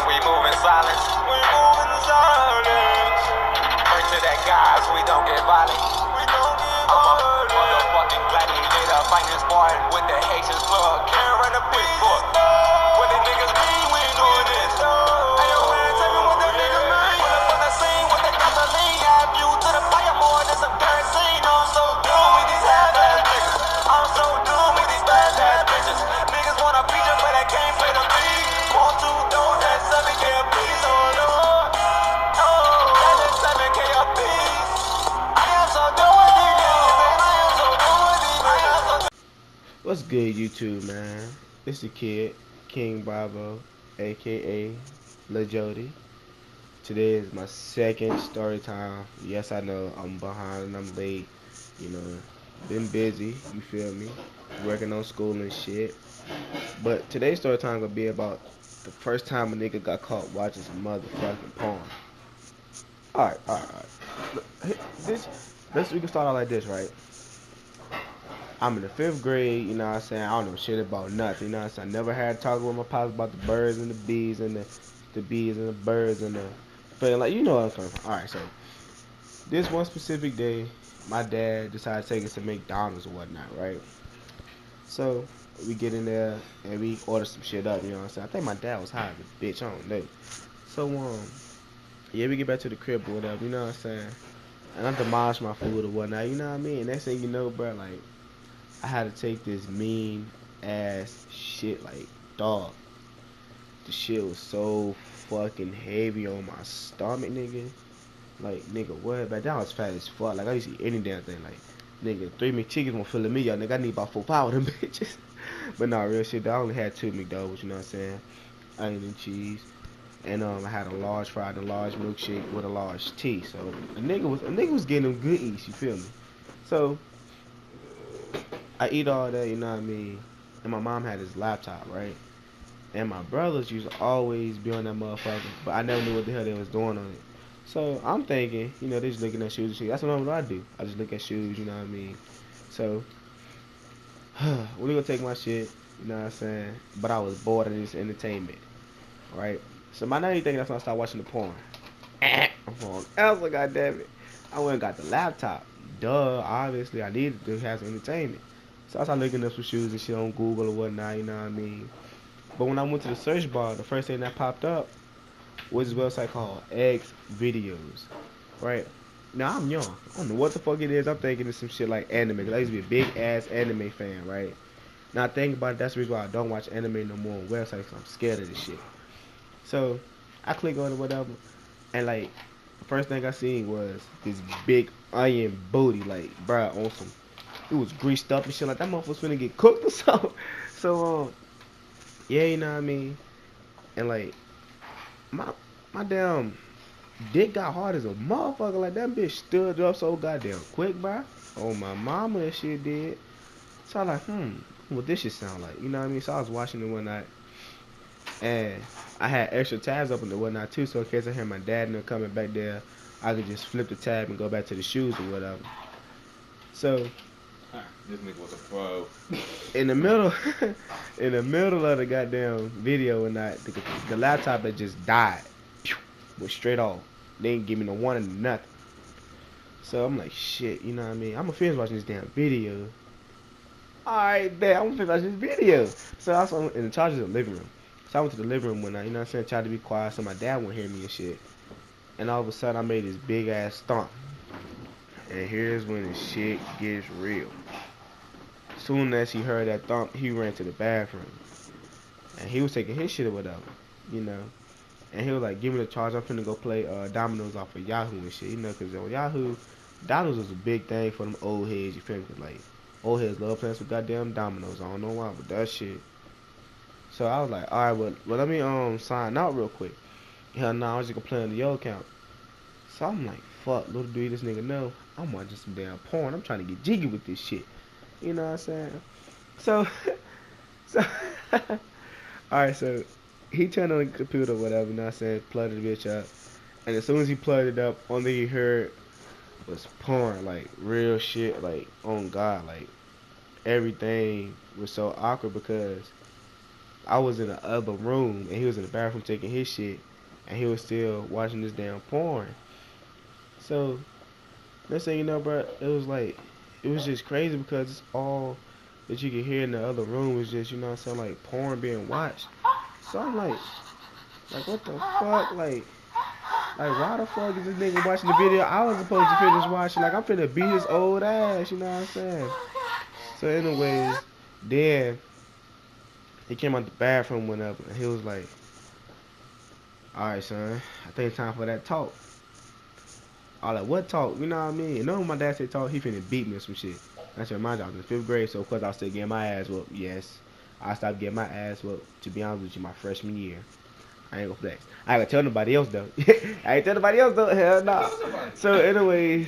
We move in silence. Pray to that God so we don't get violent. I'm a motherfucking gladiator, fighting Spartan with the Haitian slug. Can't run a big book. What the niggas mean, we ain't doing this. Hey, yo, man, tell me what that nigga mean. Pull up on the scene with the gasoline. Have you to the fire more than some kerosene. I'm so done with these half-ass niggas. I'm so done with these bad-ass bitches. Niggas wanna feature, but they can't play the beat. Want to throw that 7K a piece. Oh, Lord. Oh, that's 7K a piece. I am so done with these niggas, and I am so done with these niggas. What's good, YouTube, man? It's the kid, King Bravo, aka LaJody. Today is my second story time. Yes, I know I'm behind and I'm late. You know, been busy. You feel me? Working on school and shit. But today's story time gonna be about the first time a nigga got caught watching some motherfucking porn. Alright. We can start out like this, right? I'm in the 5th grade, you know what I'm saying? I don't know shit about nothing, you know what I'm saying? I never had to talk with my pops about the birds and the bees and the bees and the birds and the feeling like, you know what I'm coming from. Alright, so this one specific day, my dad decided to take us to McDonald's or whatnot, right? So we get in there and we order some shit up, you know what I'm saying? I think my dad was high as a bitch, I don't know. So yeah, we get back to the crib or whatever, you know what I'm saying? And I demolished my food or whatnot, you know what I mean? Next thing you know, bro, like, I had to take this mean ass shit, like, dog. The shit was so fucking heavy on my stomach, nigga. Like, nigga, what? Back then I was fat as fuck. Like, I used to eat any damn thing. Like, nigga, 3 McChickens won't fill me up, nigga. I need about 4 power of them bitches. But nah, real shit, I only had 2 McDoubles, you know what I'm saying? Onion and cheese. And I had a large fry and a large milkshake with a large tea. So a nigga was getting them good eats, you feel me? So I eat all that, you know what I mean? And my mom had his laptop, right? And my brothers used to always be on that motherfucker, but I never knew what the hell they was doing on it. So I'm thinking, you know, they just looking at shoes and shit. That's what I do. I just look at shoes, you know what I mean? So we're gonna take my shit, you know what I'm saying? But I was bored of this entertainment, right? So my now you thinking that's when I started watching the porn. I'm on Elsa, goddammit. I went and got the laptop. Duh, obviously I needed to have some entertainment. So I started looking up some shoes and shit on Google or whatnot, you know what I mean? But when I went to the search bar, the first thing that popped up was this website called X Videos, right? Now I'm young. I don't know what the fuck it is. I'm thinking it's some shit like anime, because I used to be a big ass anime fan, right? Now I think about it, that's the reason why I don't watch anime no more on websites, because I'm scared of this shit. So I click on it, whatever, and like the first thing I seen was this big onion booty, like bruh, on some. It was greased up and shit, like that motherfucker was finna get cooked or something. So yeah, you know what I mean. And like my damn dick got hard as a motherfucker. Like that bitch stood up so goddamn quick, bruh. Oh my mama, that shit did. So I was like, what this shit sound like? You know what I mean? So I was watching it one night, and I had extra tabs up and whatnot too, so in case I hear my dad and them coming back there, I could just flip the tab and go back to the shoes or whatever. So this nigga was a pro. in the middle of the goddamn video and the laptop had just died. Went straight off. They didn't give me no warning or nothing. So I'm like, shit, you know what I mean? I'm gonna finish watching this damn video. Alright, bet, I'm gonna finish watching this video. So I was in charge of the living room. So I went to the living room one night, you know what I'm saying? Tried to be quiet so my dad wouldn't hear me and shit. And all of a sudden I made this big ass thump. And here's when the shit gets real. Soon as he heard that thump, he ran to the bathroom. And he was taking his shit or whatever, you know. And he was like, give me the charge, I'm finna go play dominoes off of Yahoo and shit, you know, because on Yahoo, dominoes was a big thing for them old heads, you feel me? Like, old heads love playing some goddamn dominoes. I don't know why, but that shit. So I was like, alright, well, let me sign out real quick. Hell no, I was just gonna play on the yo account. So I'm like, fuck, little dude, this nigga know I'm watching some damn porn. I'm trying to get jiggy with this shit. You know what I'm saying? So, so, alright, so he turned on the computer or whatever, you know what I'm saying? Plugged the bitch up. And as soon as he plugged it up, only he heard was porn, like real shit, like on God, like everything was so awkward because I was in the other room and he was in the bathroom taking his shit and he was still watching this damn porn. So next thing you know, bro, it was just crazy because it's all that you could hear in the other room was just, you know what I'm saying, like porn being watched. So I'm like what the fuck, like why the fuck is this nigga watching the video I was supposed to finish watching? Like I'm finna beat his old ass, you know what I'm saying? So anyways, then he came out the bathroom whenever and he was like, alright son, I think it's time for that talk. I was like, what talk? You know what I mean? And when my dad said talk, he finna beat me or some shit. I said, mind you, I was in 5th grade, so of course I was still getting my ass whooped. Yes, I stopped getting my ass whooped, to be honest with you, my freshman year. I ain't gonna flex. I ain't gonna tell nobody else though. I ain't tell nobody else though. Hell nah. So anyways,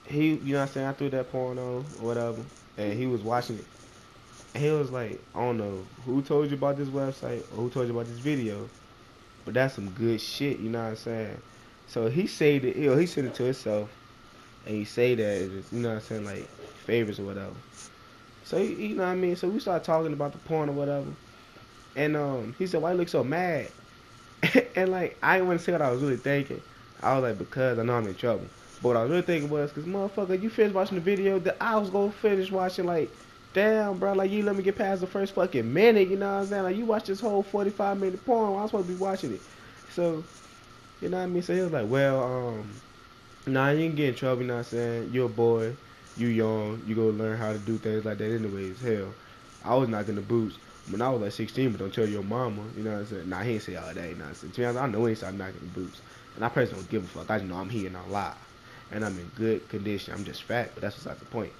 he, you know what I'm saying, I threw that porn on or whatever, and he was watching it. And he was like, I don't know who told you about this website or who told you about this video, but that's some good shit, you know what I'm saying? So he saved it, you know, he sent it to himself, and he say that it's, you know what I'm saying, like favorites or whatever. So you know what I mean? So we started talking about the porn or whatever, and he said, why you look so mad? And like I didn't want to say what I was really thinking. I was like, because I know I'm in trouble. But what I was really thinking was, cause motherfucker, you finished watching the video that I was gonna finish watching. Like, damn, bro, like you let me get past the first fucking minute. You know what I'm saying? Like you watched this whole 45-minute porn while I was supposed to be watching it. So you know what I mean? So he was like, well, nah, you ain't get in trouble. You know what I'm saying? You're a boy, you young, you go learn how to do things like that. Anyways, hell, I was knocking the boots when I was like 16, but don't tell your mama, you know what I'm saying? Nah, he ain't say all that, you know what I'm saying? To be honest, I know when he started knocking the boots. And I personally don't give a fuck. I just know I'm here and I'm live. And I'm in good condition. I'm just fat, but that's besides the point.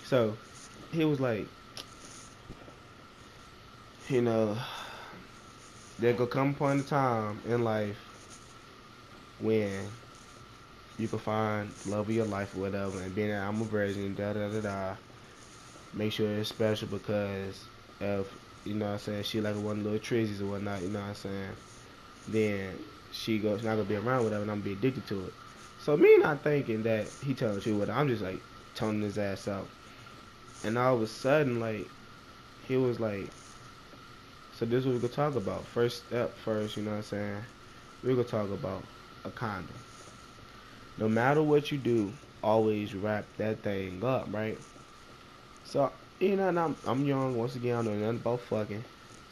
So, he was like, you know, there gonna come a point in time in life when you can find the love of your life or whatever, and being that I'm a virgin, da-da-da-da, make sure it's special because if, you know what I'm saying, she like one of the little trizzies or whatnot, you know what I'm saying, then she's not gonna be around with her and I'm gonna be addicted to it. So me not thinking that he telling the truth with her, I'm just like toning his ass out. And all of a sudden, like, he was like, so this is what we're gonna talk about. First step first, you know what I'm saying? We're gonna talk about a condom. No matter what you do, always wrap that thing up, right? So, you know, and I'm young, once again, I don't know nothing about fucking.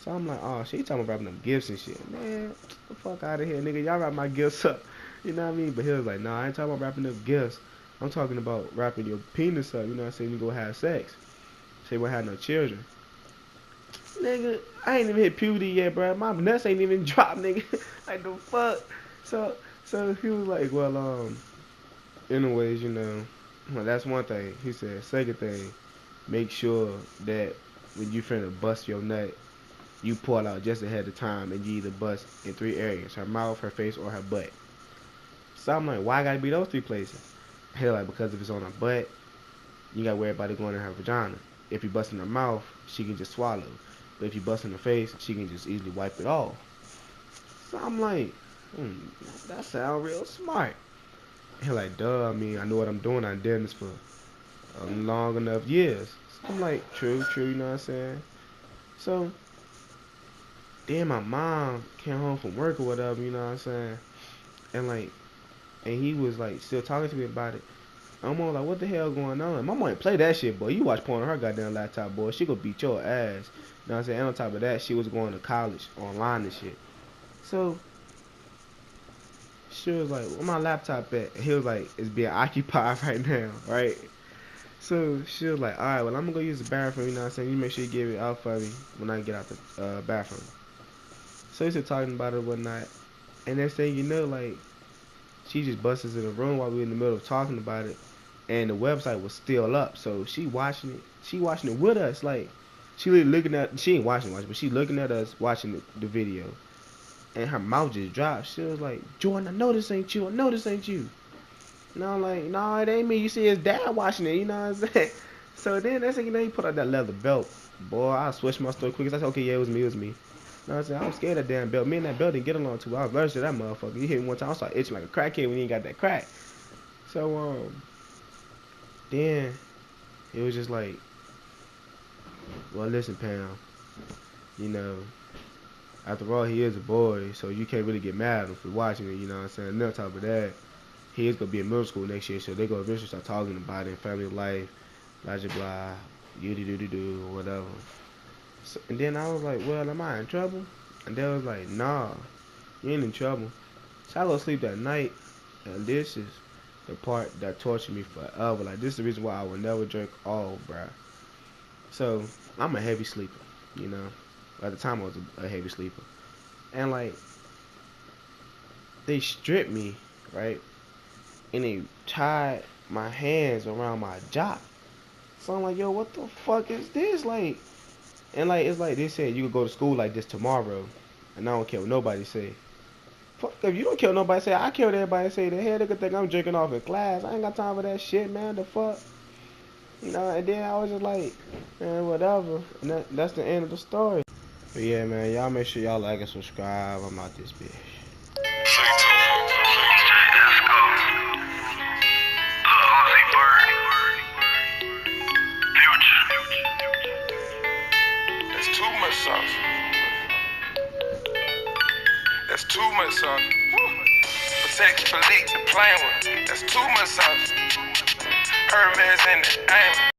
So I'm like, oh, shit, you talking about wrapping them gifts and shit. Man, get the fuck out of here, nigga. Y'all wrap my gifts up. You know what I mean? But he was like, nah, I ain't talking about wrapping up gifts. I'm talking about wrapping your penis up, you know what I'm saying? You go have sex. So you won't have no children. Nigga, I ain't even hit puberty yet, bro. My nuts ain't even dropped, nigga. Like, the fuck? So he was like, well, anyways, you know, well, that's one thing. He said, second thing, make sure that when you finna bust your nut, you pull out just ahead of time and you either bust in 3 areas, her mouth, her face, or her butt. So I'm like, why I gotta be those 3 places? Hell, like, because if it's on her butt, you gotta worry about it going in her vagina. If you bust in her mouth, she can just swallow. But if you bust in her face, she can just easily wipe it off. So I'm like, that sound real smart. He like, duh, I mean, I know what I'm doing. I've done this for long enough years. So I'm like, true, you know what I'm saying? So, then my mom came home from work or whatever, you know what I'm saying? And he was like, still talking to me about it. I'm all like, what the hell going on? And my mom ain't play that shit, boy. You watch porn on her goddamn laptop, boy. She gonna beat your ass. You know what I'm saying? And on top of that, she was going to college online and shit. So, she was like, where my laptop at? And he was like, it's being occupied right now, right? So she was like, alright, well, I'm gonna go use the bathroom, you know what I'm saying? You make sure you give it out for me when I get out the bathroom. So he started talking about it and whatnot. And next thing you know, like, she just busts us in the room while we were in the middle of talking about it, and the website was still up. So she watching it. She watching it with us. Like, she looking at. She ain't watching, but she looking at us watching the video, and her mouth just dropped. She was like, "Jordan, I know this ain't you. I know this ain't you." And I'm like, "No, it ain't me. You see his dad watching it. You know what I'm saying?" So then that's like, he put out that leather belt. Boy, I switched my story quick. I said, "Okay, yeah, it was me. It was me." You know what I'm saying? I was scared of that damn belt. Me and that belt didn't get along too well. I was allergic to that motherfucker. You hit me one time, I started itching like a crackhead when you ain't got that crack. So then it was just like, well, listen, Pam. You know, after all, he is a boy, so you can't really get mad at him for watching it. You know what I'm saying? And on top of that, he is gonna be in middle school next year, so they're gonna eventually start talking about it, family life, blah blah blah, do whatever. So, and then I was like, well, am I in trouble? And they was like, nah, you ain't in trouble. So I go sleep that night, and this is the part that tortured me forever. Like, this is the reason why I will never drink all, bruh. So I'm a heavy sleeper, you know. At the time I was a heavy sleeper, and like, they stripped me, right, and they tied my hands around my jock. So I'm like, yo, what the fuck is this? Like, and like, it's like they said you could go to school like this tomorrow, and I don't care what nobody say. Fuck, if you don't care what nobody say, I care what everybody say. The hell they could think I'm drinking off in class. I ain't got time for that shit, man. The fuck, you know. And then I was just like, man, whatever. And that's the end of the story. But yeah, man, y'all make sure y'all like and subscribe. I'm out this bitch. That's too much sauce. That's too much sauce. Protect, police, and playing with. That's too much sauce. Hermes in the aim.